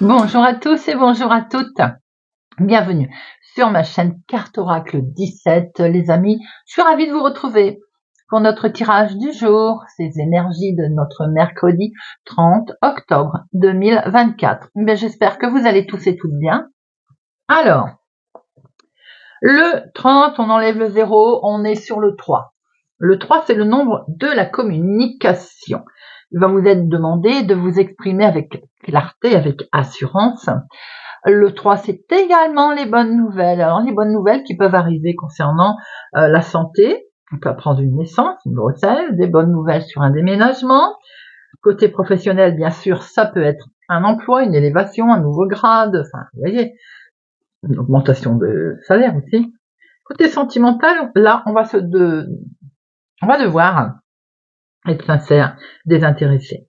Bonjour à tous et bonjour à toutes. Bienvenue sur ma chaîne Carte Oracle 17. Les amis, je suis ravie de vous retrouver pour notre tirage du jour, ces énergies de notre mercredi 30 octobre 2024. J'espère que vous allez tous et toutes bien. Alors, le 30, on enlève le 0, on est sur le 3. Le 3, c'est le nombre de la communication. Il va vous être demandé de vous exprimer avec clarté, avec assurance. Le 3, c'est également les bonnes nouvelles. Alors, les bonnes nouvelles qui peuvent arriver concernant la santé. On peut apprendre une naissance, une grossesse, des bonnes nouvelles sur un déménagement. Côté professionnel, bien sûr, ça peut être un emploi, une élévation, un nouveau grade, enfin, vous voyez, une augmentation de salaire aussi. Côté sentimental, là, on va devoir être sincère, désintéressé.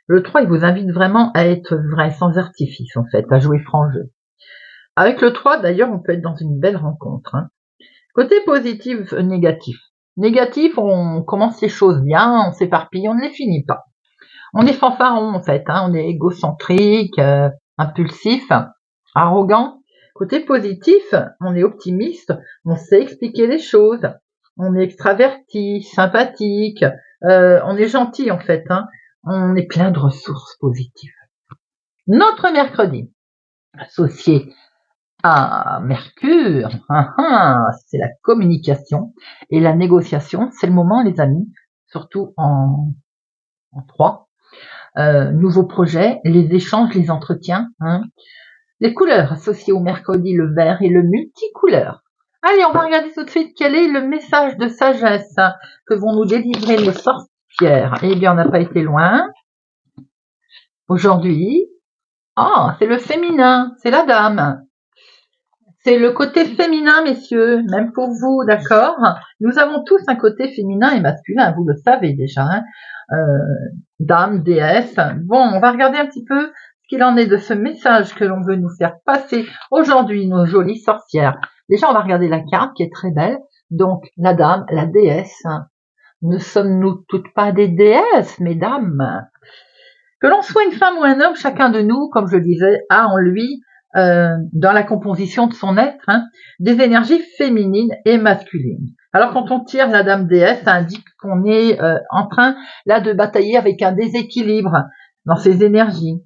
Le 3, il vous invite vraiment à être vrai, sans artifice, en fait, à jouer franc jeu. Avec le 3, d'ailleurs, on peut être dans une belle rencontre. Côté positif, négatif. Négatif, on commence les choses bien, on s'éparpille, on ne les finit pas. On est fanfaron, en fait, on est égocentrique, impulsif, arrogant. Côté positif, on est optimiste, on sait expliquer les choses, on est extraverti, sympathique, on est gentil, en fait, on est plein de ressources positives. Notre mercredi, associé à Mercure, c'est la communication et la négociation, c'est le moment les amis, surtout en 3. Nouveaux projets, les échanges, les entretiens. Les couleurs associées au mercredi, le vert et le multicouleur. Allez, on va regarder tout de suite quel est le message de sagesse que vont nous délivrer nos sorcières. Eh bien, on n'a pas été loin. Aujourd'hui, c'est le féminin, c'est la dame. C'est le côté féminin, messieurs, même pour vous, d'accord? Nous avons tous un côté féminin et masculin, vous le savez déjà. Dame, déesse. Bon, on va regarder un petit peu ce qu'il en est de ce message que l'on veut nous faire passer aujourd'hui, nos jolies sorcières. Déjà, on va regarder la carte qui est très belle. Donc, la dame, la déesse. Ne sommes-nous toutes pas des déesses, mesdames? Que l'on soit une femme ou un homme, chacun de nous, comme je le disais, a en lui dans la composition de son être, des énergies féminines et masculines. Alors quand on tire la dame déesse, ça indique qu'on est en train là de batailler avec un déséquilibre dans ses énergies.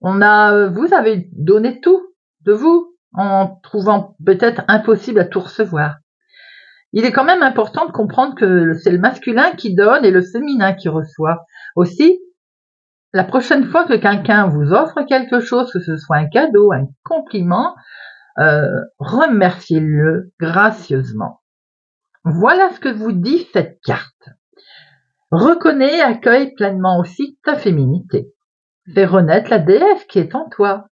Vous avez donné tout de vous en trouvant peut-être impossible à tout recevoir. Il est quand même important de comprendre que c'est le masculin qui donne et le féminin qui reçoit. Aussi, la prochaine fois que quelqu'un vous offre quelque chose, que ce soit un cadeau, un compliment, remerciez-le gracieusement. Voilà ce que vous dit cette carte. Reconnais et accueille pleinement aussi ta féminité. Fais renaître la déesse qui est en toi.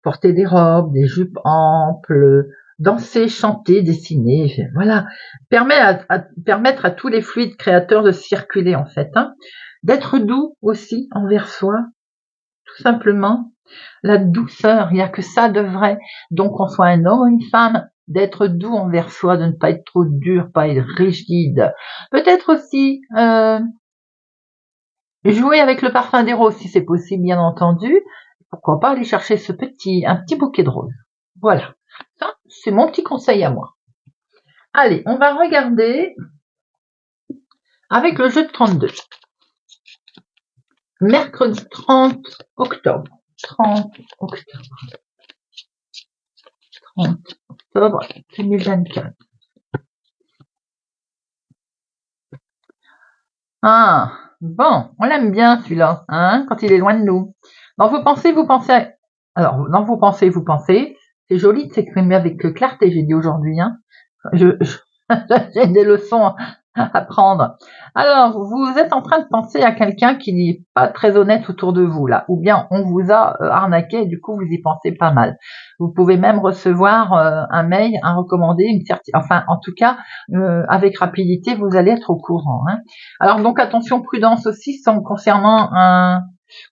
Porter des robes, des jupes amples, danser, chanter, dessiner, voilà. Permettre à tous les fluides créateurs de circuler en fait. D'être doux aussi envers soi, tout simplement. La douceur, il n'y a que ça de vrai. Donc qu'on soit un homme ou une femme, d'être doux envers soi, de ne pas être trop dur, pas être rigide. Peut-être aussi jouer avec le parfum des roses si c'est possible, bien entendu. Pourquoi pas aller chercher un petit bouquet de roses. Voilà, ça c'est mon petit conseil à moi. Allez, on va regarder avec le jeu de 32. Mercredi 30 octobre. 30 octobre 2024. Bon, on l'aime bien celui-là, quand il est loin de nous. Dans vos pensées, vous pensez. Alors, dans vos pensées, vous pensez. C'est joli de s'exprimer avec clarté, j'ai dit aujourd'hui. J'ai des leçons à prendre. Alors, vous êtes en train de penser à quelqu'un qui n'est pas très honnête autour de vous, là. Ou bien on vous a arnaqué et du coup, vous y pensez pas mal. Vous pouvez même recevoir un mail, un recommandé, enfin, en tout cas, avec rapidité, vous allez être au courant. Alors, donc, attention, prudence aussi, concernant un...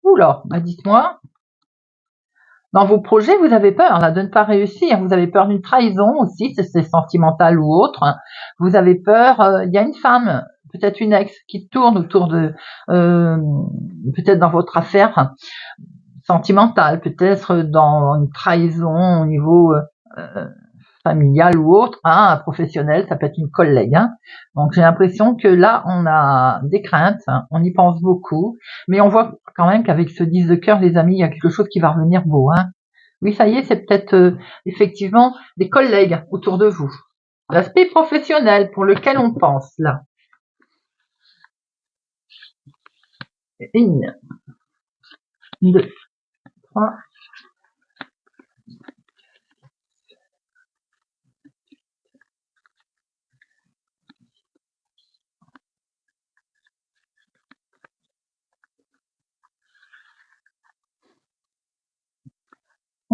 Oula, dites-moi. Dans vos projets, vous avez peur là de ne pas réussir. Vous avez peur d'une trahison aussi, c'est sentimental ou autre. Vous avez peur. Il y a une femme, peut-être une ex, qui tourne autour de, peut-être dans votre affaire. sentimentale, peut-être dans une trahison au niveau familial ou autre, hein, un professionnel, ça peut être une collègue. Hein. Donc j'ai l'impression que là, on a des craintes, hein, on y pense beaucoup, mais on voit quand même qu'avec ce 10 de cœur, les amis, il y a quelque chose qui va revenir beau. Hein. Oui, ça y est, c'est peut-être effectivement des collègues autour de vous. L'aspect professionnel pour lequel on pense, là. Une, deux, trois.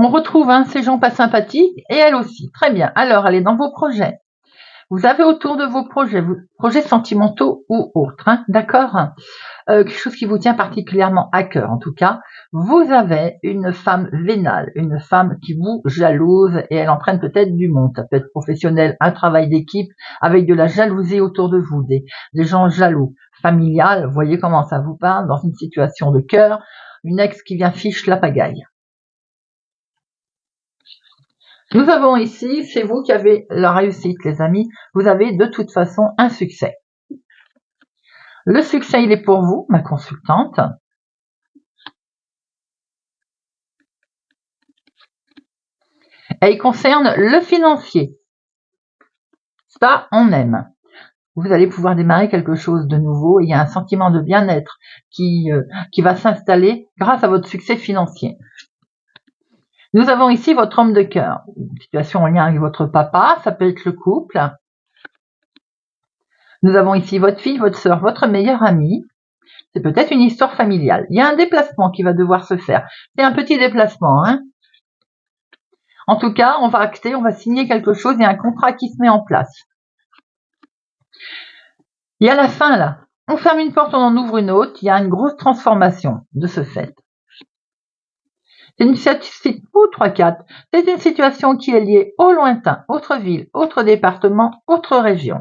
On retrouve hein, ces gens pas sympathiques et elle aussi. Très bien. Alors, elle est dans vos projets. Vous avez autour de vos projets sentimentaux ou autres, hein, d'accord, quelque chose qui vous tient particulièrement à cœur en tout cas, vous avez une femme vénale, une femme qui vous jalouse et elle entraîne peut-être du monde, ça peut être professionnel, un travail d'équipe avec de la jalousie autour de vous, des gens jaloux, familial, vous voyez comment ça vous parle, dans une situation de cœur, une ex qui vient fiche la pagaille. Nous avons ici, c'est vous qui avez la réussite, les amis. Vous avez de toute façon un succès. Le succès, il est pour vous, ma consultante. Et il concerne le financier. Ça, on aime. Vous allez pouvoir démarrer quelque chose de nouveau. Il y a un sentiment de bien-être qui va s'installer grâce à votre succès financier. Nous avons ici votre homme de cœur. Une situation en lien avec votre papa, ça peut être le couple. Nous avons ici votre fille, votre sœur, votre meilleure amie. C'est peut-être une histoire familiale. Il y a un déplacement qui va devoir se faire. C'est un petit déplacement. Hein. En tout cas, on va acter, on va signer quelque chose. Il y a un contrat qui se met en place. Il y a la fin là. On ferme une porte, on en ouvre une autre. Il y a une grosse transformation de ce fait. C'est une situation qui est liée au lointain, autre ville, autre département, autre région.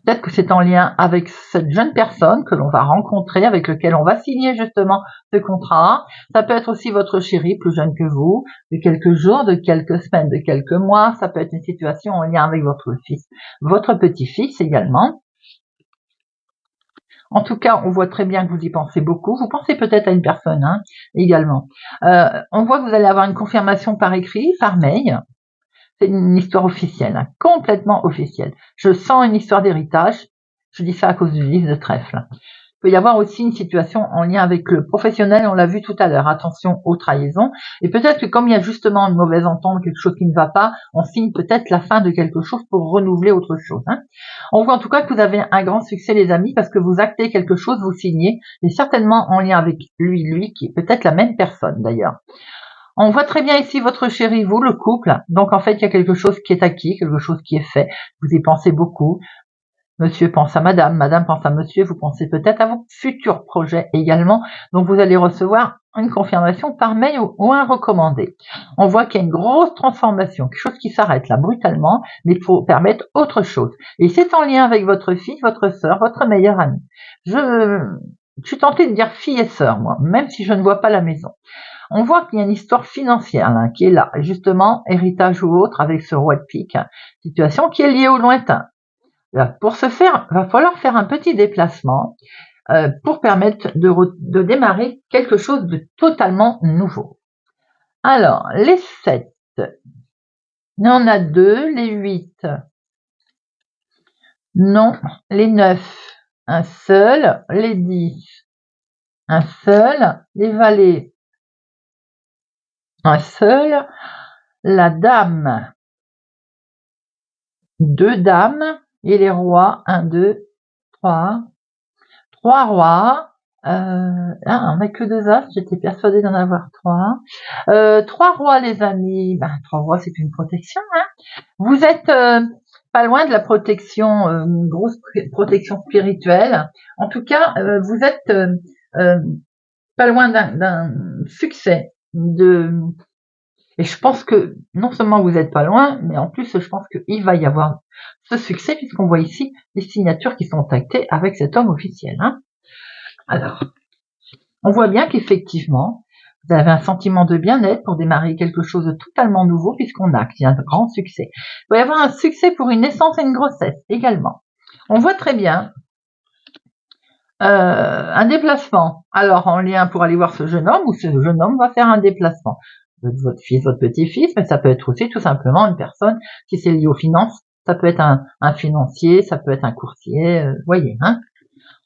Peut-être que c'est en lien avec cette jeune personne que l'on va rencontrer, avec lequel on va signer justement ce contrat. Ça peut être aussi votre chéri plus jeune que vous, de quelques jours, de quelques semaines, de quelques mois. Ça peut être une situation en lien avec votre fils, votre petit-fils également. En tout cas, on voit très bien que vous y pensez beaucoup. Vous pensez peut-être à une personne hein, également. On voit que vous allez avoir une confirmation par écrit, par mail. C'est une histoire officielle, hein, complètement officielle. Je sens une histoire d'héritage. Je dis ça à cause du 10 de trèfle. Il peut y avoir aussi une situation en lien avec le professionnel, on l'a vu tout à l'heure, attention aux trahisons. Et peut-être que comme il y a justement une mauvaise entente, quelque chose qui ne va pas, on signe peut-être la fin de quelque chose pour renouveler autre chose. Hein. On voit en tout cas que vous avez un grand succès les amis, parce que vous actez quelque chose, vous signez, et certainement en lien avec lui, qui est peut-être la même personne d'ailleurs. On voit très bien ici votre chéri, vous, le couple. Donc en fait, il y a quelque chose qui est acquis, quelque chose qui est fait. Vous y pensez beaucoup. Monsieur pense à madame, madame pense à monsieur, vous pensez peut-être à vos futurs projets également. Donc vous allez recevoir une confirmation par mail ou un recommandé. On voit qu'il y a une grosse transformation, quelque chose qui s'arrête là brutalement, mais il faut permettre autre chose. Et c'est en lien avec votre fille, votre sœur, votre meilleure amie. Je suis tentée de dire fille et sœur, moi, même si je ne vois pas la maison. On voit qu'il y a une histoire financière là, qui est là, justement, héritage ou autre, avec ce roi de pique, hein, situation qui est liée au lointain. Là, pour ce faire, il va falloir faire un petit déplacement pour permettre de démarrer quelque chose de totalement nouveau. Alors, les 7, il y en a 2, les 8, non, les 9, un seul, les 10, un seul, les valets, un seul, la dame, 2 dames, et les rois, 1, 2, 3, 3 rois, on n'a que 2 as, j'étais persuadée d'en avoir 3. 3 rois les amis, 3 rois c'est une protection. Hein. Vous êtes pas loin de la protection, une grosse protection spirituelle. En tout cas, vous êtes pas loin d'un succès. Et je pense que non seulement vous n'êtes pas loin, mais en plus je pense qu'il va y avoir ce succès puisqu'on voit ici les signatures qui sont actées avec cet homme officiel. Hein. Alors, On voit bien qu'effectivement, vous avez un sentiment de bien-être pour démarrer quelque chose de totalement nouveau puisqu'on acte, il y a un grand succès. Il va y avoir un succès pour une naissance et une grossesse également. On voit très bien un déplacement. Alors en lien pour aller voir ce jeune homme ou ce jeune homme va faire un déplacement. Votre fils, votre petit-fils, mais ça peut être aussi tout simplement une personne, si c'est lié aux finances, ça peut être un financier, ça peut être un courtier, voyez, hein.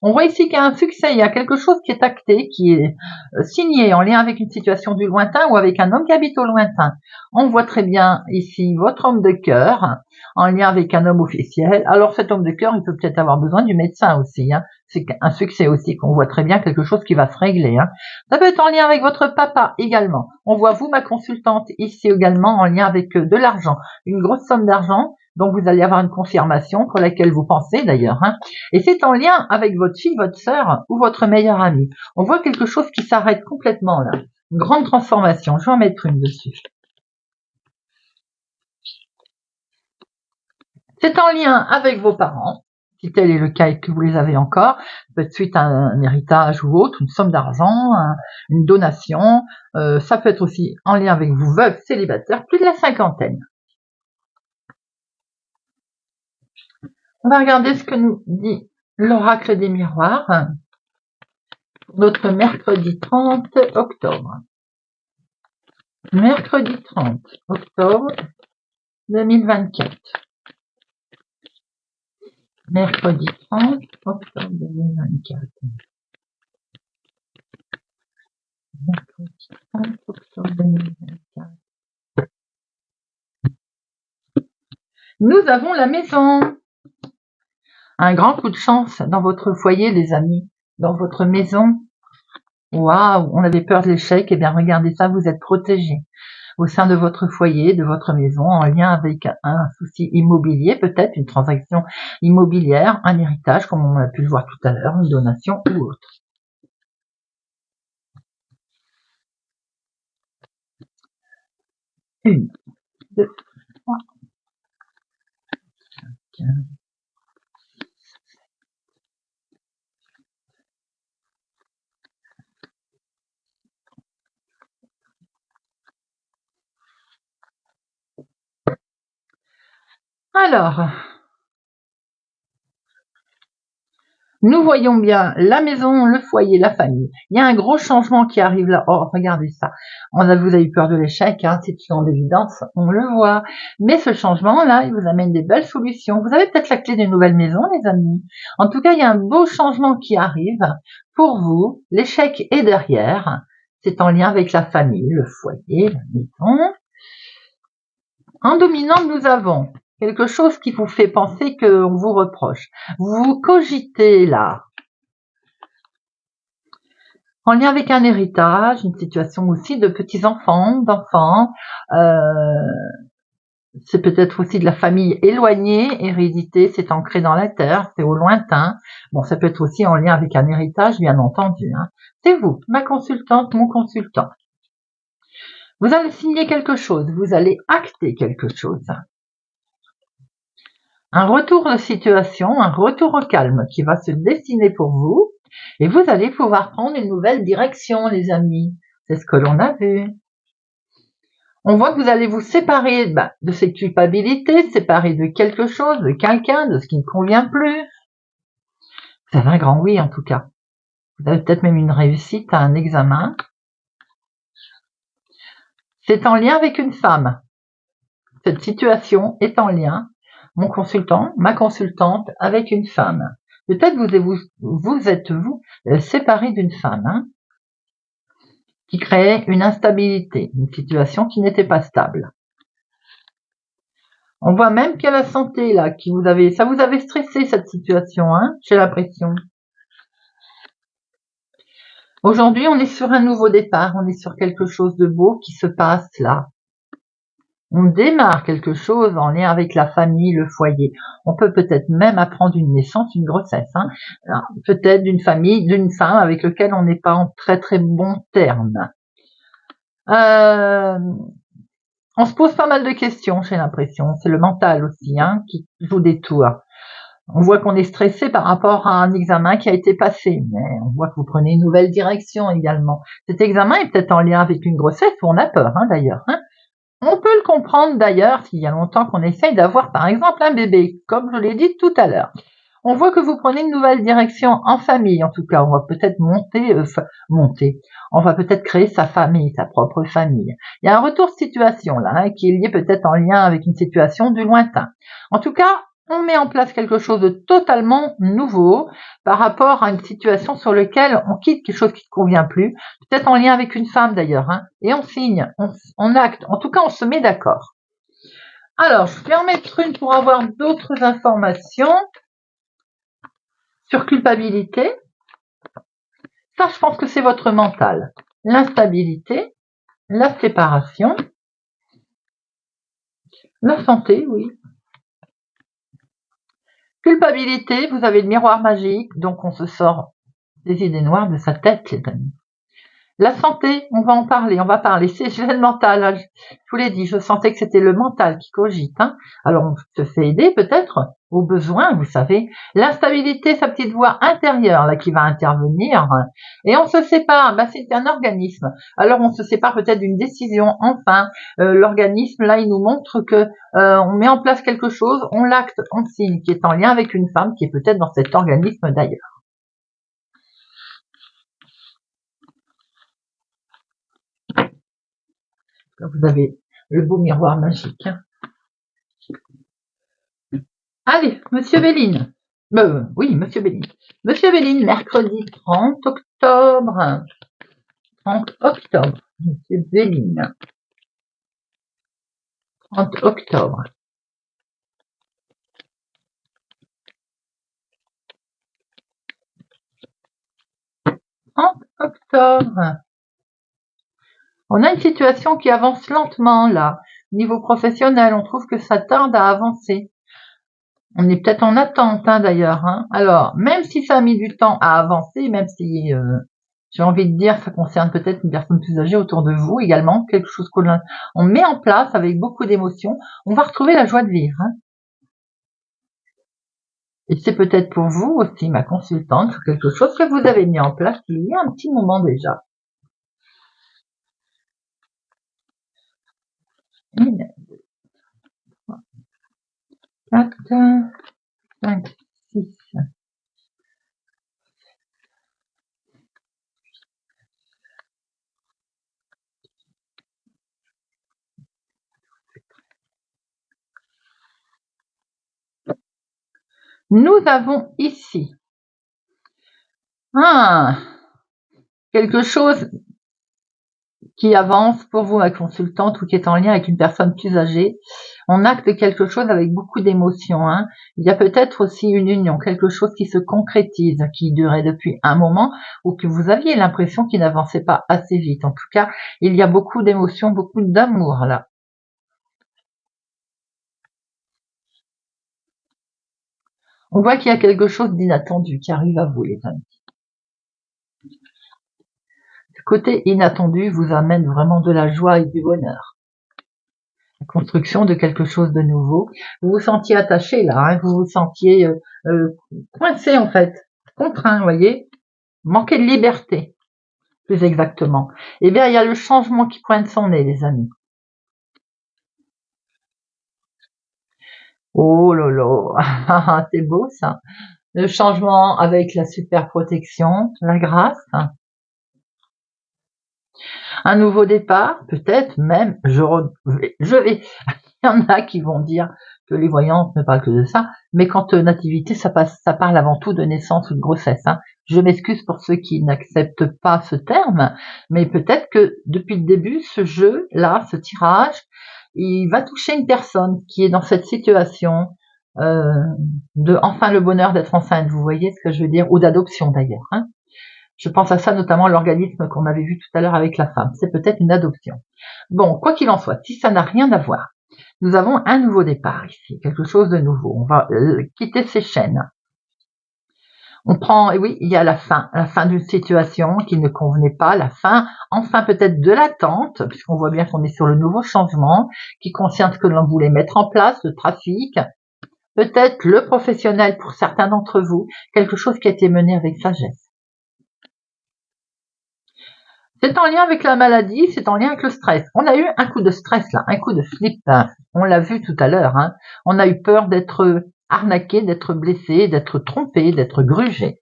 On voit ici qu'il y a un succès, il y a quelque chose qui est acté, qui est signé en lien avec une situation du lointain ou avec un homme qui habite au lointain. On voit très bien ici votre homme de cœur en lien avec un homme officiel. Alors cet homme de cœur, il peut peut-être avoir besoin du médecin aussi. Hein. C'est un succès aussi qu'on voit très bien quelque chose qui va se régler. Hein. Ça peut être en lien avec votre papa également. On voit vous, ma consultante, ici également en lien avec de l'argent, une grosse somme d'argent. Donc vous allez avoir une confirmation pour laquelle vous pensez d'ailleurs. Hein. Et c'est en lien avec votre fille, votre sœur ou votre meilleure amie. On voit quelque chose qui s'arrête complètement là. Une grande transformation. Je vais en mettre une dessus. C'est en lien avec vos parents, si tel est le cas et que vous les avez encore, peut-être suite à un héritage ou autre, une somme d'argent, une donation, ça peut être aussi en lien avec vous, veuve, célibataire, plus de la cinquantaine. On va regarder ce que nous dit l'oracle des miroirs pour notre mercredi 30 octobre. Mercredi 30 octobre 2024. Mercredi 30 octobre 2024. Mercredi 30 octobre 2024. Nous avons la maison. Un grand coup de chance dans votre foyer, les amis, dans votre maison. Waouh, on avait peur de l'échec. Eh bien, regardez ça, vous êtes protégés au sein de votre foyer, de votre maison, en lien avec un souci immobilier, peut-être une transaction immobilière, un héritage, comme on a pu le voir tout à l'heure, une donation ou autre. Une, deux, trois, cinq. Alors, nous voyons bien la maison, le foyer, la famille. Il y a un gros changement qui arrive là. Oh, regardez ça. Vous avez eu peur de l'échec, hein, c'est une évidence, on le voit. Mais ce changement-là, il vous amène des belles solutions. Vous avez peut-être la clé d'une nouvelle maison, les amis. En tout cas, il y a un beau changement qui arrive pour vous. L'échec est derrière. C'est en lien avec la famille, le foyer, la maison. En dominant, nous avons quelque chose qui vous fait penser qu'on vous reproche. Vous cogitez là. En lien avec un héritage, une situation aussi de petits-enfants, d'enfants. C'est peut-être aussi de la famille éloignée, hérédité, c'est ancré dans la terre, c'est au lointain. Bon, ça peut être aussi en lien avec un héritage, bien entendu. Hein. C'est vous, ma consultante, mon consultant. Vous allez signer quelque chose, vous allez acter quelque chose. Un retour de situation, un retour au calme qui va se dessiner pour vous et vous allez pouvoir prendre une nouvelle direction, les amis. C'est ce que l'on a vu. On voit que vous allez vous séparer de cette culpabilité, séparer de quelque chose, de quelqu'un, de ce qui ne convient plus. Vous avez un grand oui en tout cas. Vous avez peut-être même une réussite à un examen. C'est en lien avec une femme. Cette situation est en lien, mon consultant, ma consultante, avec une femme. Peut-être vous êtes-vous séparé d'une femme hein, qui créait une instabilité, une situation qui n'était pas stable. On voit même qu'il y a la santé là, ça vous avait stressé cette situation, hein, j'ai l'impression. Aujourd'hui, on est sur un nouveau départ, on est sur quelque chose de beau qui se passe là. On démarre quelque chose en lien avec la famille, le foyer. On peut peut-être même apprendre une naissance, une grossesse. Hein. Peut-être d'une famille, d'une femme avec laquelle on n'est pas en très très bon terme. On se pose pas mal de questions, j'ai l'impression. C'est le mental aussi hein, qui joue des tours. On voit qu'on est stressé par rapport à un examen qui a été passé, mais on voit que vous prenez une nouvelle direction également. Cet examen est peut-être en lien avec une grossesse où on a peur, d'ailleurs. On peut le comprendre d'ailleurs s'il y a longtemps qu'on essaye d'avoir par exemple un bébé, comme je l'ai dit tout à l'heure. On voit que vous prenez une nouvelle direction en famille, en tout cas. On va peut-être monter. On va peut-être créer sa famille, sa propre famille. Il y a un retour de situation là, qui est lié peut-être en lien avec une situation du lointain. En tout cas, on met en place quelque chose de totalement nouveau par rapport à une situation sur laquelle on quitte quelque chose qui ne convient plus, peut-être en lien avec une femme d'ailleurs, et on signe, on acte, en tout cas on se met d'accord. Alors, je vais en mettre une pour avoir d'autres informations sur culpabilité. Ça, je pense que c'est votre mental. L'instabilité, la séparation, la santé, oui. Culpabilité, vous avez le miroir magique, donc on se sort des idées noires de sa tête, les amis. La santé, on va en parler, c'est le mental. Je vous l'ai dit, je sentais que c'était le mental qui cogite. Alors on se fait aider peut-être au besoin, vous savez. L'instabilité, sa petite voix intérieure là qui va intervenir. Et on se sépare, c'est un organisme. Alors on se sépare peut-être d'une décision. Enfin, l'organisme là, il nous montre que on met en place quelque chose, on l'acte, on signe, qui est en lien avec une femme qui est peut-être dans cet organisme d'ailleurs. Vous avez le beau miroir magique. Allez, Monsieur Béline. Oui, Monsieur Béline. Monsieur Béline, mercredi 30 octobre. 30 octobre, Monsieur Béline. 30 octobre. 30 octobre. On a une situation qui avance lentement là. Niveau professionnel, on trouve que ça tarde à avancer. On est peut-être en attente d'ailleurs. Alors, même si ça a mis du temps à avancer, même si j'ai envie de dire ça concerne peut-être une personne plus âgée autour de vous également, quelque chose qu'on met en place avec beaucoup d'émotion, on va retrouver la joie de vivre. Et c'est peut-être pour vous aussi, ma consultante, sur quelque chose que vous avez mis en place il y a un petit moment déjà. 1, 2, 3, 4, 5, 6. Nous avons ici quelque chose qui avance pour vous, ma consultante, ou qui est en lien avec une personne plus âgée. On acte quelque chose avec beaucoup d'émotion. Il y a peut-être aussi une union, quelque chose qui se concrétise, qui durait depuis un moment, ou que vous aviez l'impression qu'il n'avançait pas assez vite. En tout cas, il y a beaucoup d'émotion, beaucoup d'amour là. On voit qu'il y a quelque chose d'inattendu qui arrive à vous, les amis. Ce côté inattendu vous amène vraiment de la joie et du bonheur. La construction de quelque chose de nouveau. Vous vous sentiez attaché là, vous vous sentiez coincé en fait, contraint, vous voyez, manqué de liberté, plus exactement. Eh bien, il y a le changement qui pointe son nez, les amis. Oh là là, c'est beau ça. Le changement avec la super protection, la grâce. Un nouveau départ, peut-être même, je vais. Il y en a qui vont dire que les voyantes ne parlent que de ça, mais quand nativité, ça parle avant tout de naissance ou de grossesse. Je m'excuse pour ceux qui n'acceptent pas ce terme, mais peut-être que depuis le début, ce jeu-là, ce tirage, il va toucher une personne qui est dans cette situation de enfin le bonheur d'être enceinte, vous voyez ce que je veux dire, ou d'adoption d'ailleurs. Je pense à ça notamment l'organisme qu'on avait vu tout à l'heure avec la femme. C'est peut-être une adoption. Bon, quoi qu'il en soit, si ça n'a rien à voir, nous avons un nouveau départ ici, quelque chose de nouveau. On va quitter ces chaînes. On prend, et oui, il y a la fin d'une situation qui ne convenait pas, la fin, enfin peut-être de l'attente, puisqu'on voit bien qu'on est sur le nouveau changement, qui concerne ce que l'on voulait mettre en place, le trafic. peut-être le professionnel pour certains d'entre vous, quelque chose qui a été mené avec sagesse. C'est en lien avec la maladie, c'est en lien avec le stress. On a eu un coup de stress là, un coup de flip, hein. On l'a vu tout à l'heure. Hein. On a eu peur d'être arnaqué, d'être blessé, d'être trompé, d'être grugé.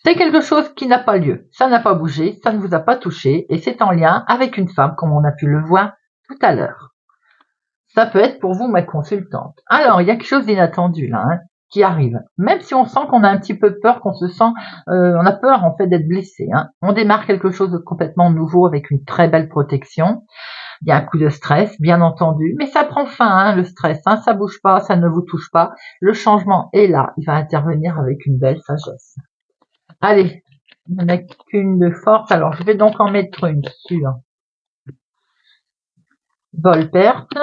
C'est quelque chose qui n'a pas lieu, ça n'a pas bougé, ça ne vous a pas touché et c'est en lien avec une femme comme on a pu le voir tout à l'heure. Ça peut être pour vous ma consultante. Alors, il y a quelque chose d'inattendu là, hein, qui arrive. Même si on sent qu'on a un petit peu peur, qu'on se sent, on a peur en fait d'être blessé. Hein. On démarre quelque chose de complètement nouveau avec une très belle protection. Il y a un coup de stress, bien entendu, mais ça prend fin, hein, le stress. Hein, ça bouge pas, ça ne vous touche pas. Le changement est là, il va intervenir avec une belle sagesse. Allez, il n'y en a qu'une de force, alors je vais donc en mettre une sur vol-perte,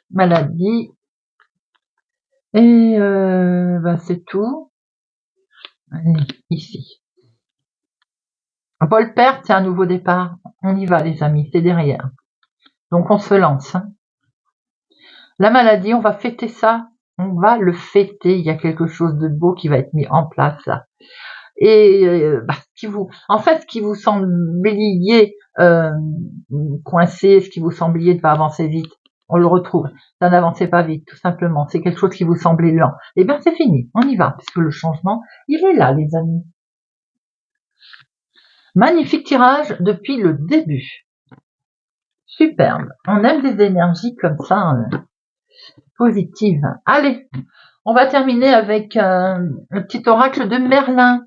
maladie, et c'est tout. Allez, ici. Vol-perte, c'est un nouveau départ. On y va les amis, c'est derrière. Donc on se lance. Hein. La maladie, on va fêter ça, on va le fêter, il y a quelque chose de beau qui va être mis en place là. Et ce qui vous sembliez coincé, ce qui vous sembliez ne pas avancer vite, on le retrouve. Ça n'avançait pas vite, tout simplement. C'est quelque chose qui vous semblait lent. Eh bien, c'est fini. On y va, puisque le changement, il est là, les amis. Magnifique tirage depuis le début. Superbe. On aime des énergies comme ça, positives. Allez, on va terminer avec un petit oracle de Merlin.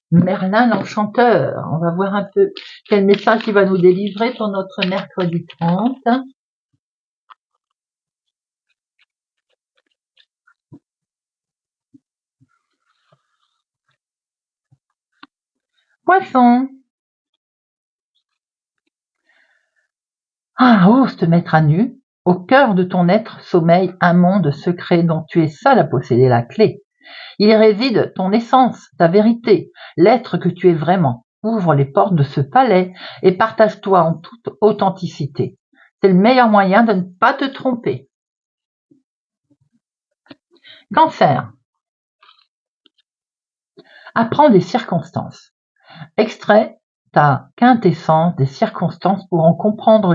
Merlin l'enchanteur. On va voir un peu quel message il va nous délivrer pour notre mercredi 30. Poisson. Ose te mettre à nu. Au cœur de ton être sommeille un monde secret dont tu es seul à posséder la clé. Il y réside ton essence, ta vérité, l'être que tu es vraiment. Ouvre les portes de ce palais et partage-toi en toute authenticité. C'est le meilleur moyen de ne pas te tromper. Cancer. Apprends des circonstances. Extrait ta quintessence des circonstances pour en comprendre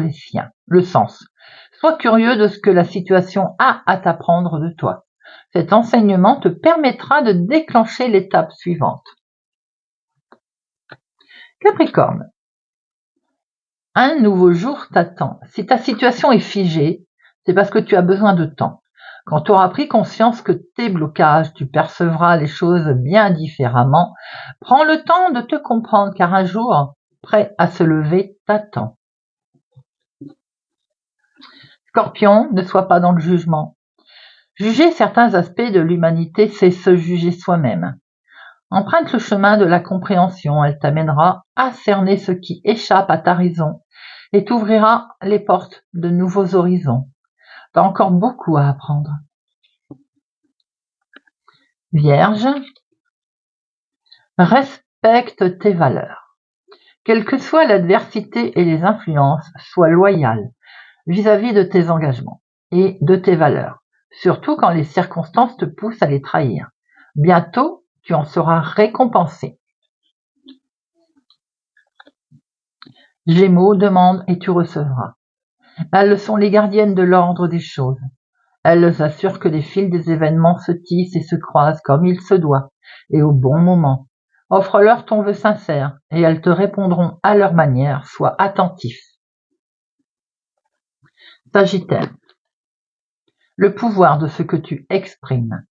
le sens. Sois curieux de ce que la situation a à t'apprendre de toi. Cet enseignement te permettra de déclencher l'étape suivante. Capricorne. Un nouveau jour t'attend. Si ta situation est figée, c'est parce que tu as besoin de temps. Quand tu auras pris conscience que tes blocages, tu percevras les choses bien différemment. Prends le temps de te comprendre car un jour, prêt à se lever, t'attend. Scorpion, ne sois pas dans le jugement. Juger certains aspects de l'humanité, c'est se juger soi-même. Emprunte le chemin de la compréhension, elle t'amènera à cerner ce qui échappe à ta raison et t'ouvrira les portes de nouveaux horizons. Tu as encore beaucoup à apprendre. Vierge, respecte tes valeurs. Quelle que soit l'adversité et les influences, sois loyal vis-à-vis de tes engagements et de tes valeurs, surtout quand les circonstances te poussent à les trahir. Bientôt, tu en seras récompensé. Gémeaux, demande et tu recevras. Elles sont les gardiennes de l'ordre des choses. Elles assurent que les fils des événements se tissent et se croisent comme il se doit, et au bon moment. Offre-leur ton vœu sincère, et elles te répondront à leur manière, sois attentif. Sagittaire. Le pouvoir de ce que tu exprimes.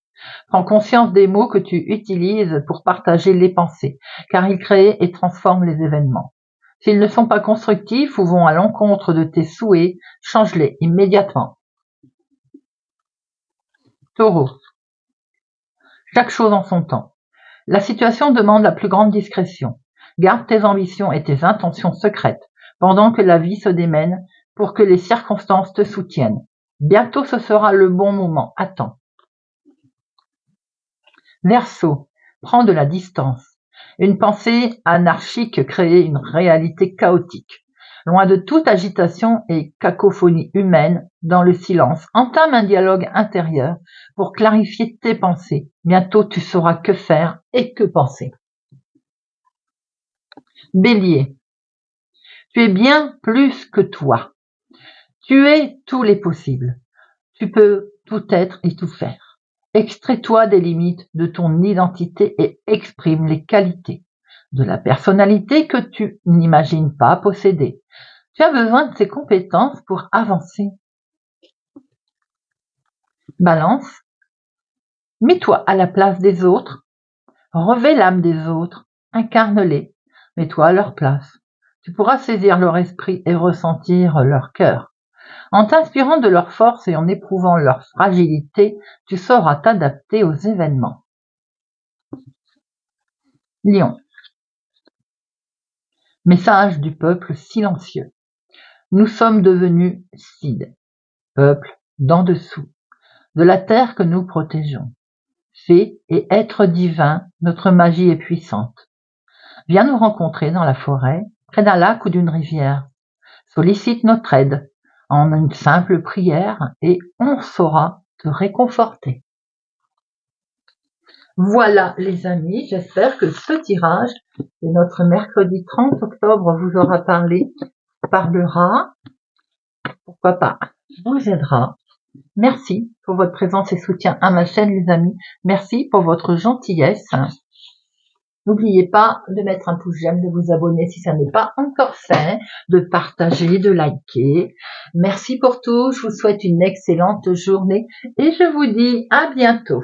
Prends conscience des mots que tu utilises pour partager les pensées, car ils créent et transforment les événements. S'ils ne sont pas constructifs ou vont à l'encontre de tes souhaits, change-les immédiatement. Taureau. Chaque chose en son temps. La situation demande la plus grande discrétion. Garde tes ambitions et tes intentions secrètes pendant que la vie se démène pour que les circonstances te soutiennent. Bientôt ce sera le bon moment. Attends. Verseau. Prends de la distance. Une pensée anarchique crée une réalité chaotique. Loin de toute agitation et cacophonie humaine, dans le silence, entame un dialogue intérieur pour clarifier tes pensées. Bientôt tu sauras que faire et que penser. Bélier, tu es bien plus que toi. Tu es tous les possibles. Tu peux tout être et tout faire. Extrais-toi des limites de ton identité et exprime les qualités de la personnalité que tu n'imagines pas posséder. Tu as besoin de ces compétences pour avancer. Balance, mets-toi à la place des autres, revêt l'âme des autres, incarne-les, mets-toi à leur place. Tu pourras saisir leur esprit et ressentir leur cœur. En t'inspirant de leur force et en éprouvant leur fragilité, tu sauras t'adapter aux événements. Lion. Message du peuple silencieux. Nous sommes devenus Cid, peuple d'en dessous, de la terre que nous protégeons. Fée et être divin, notre magie est puissante. Viens nous rencontrer dans la forêt, près d'un lac ou d'une rivière. Sollicite notre aide en une simple prière et on saura te réconforter. Voilà les amis, j'espère que ce tirage de notre mercredi 30 octobre vous aura parlera, pourquoi pas, vous aidera. Merci pour votre présence et soutien à ma chaîne les amis, merci pour votre gentillesse. N'oubliez pas de mettre un pouce j'aime, de vous abonner si ça n'est pas encore fait, de partager, de liker. Merci pour tout, je vous souhaite une excellente journée et je vous dis à bientôt.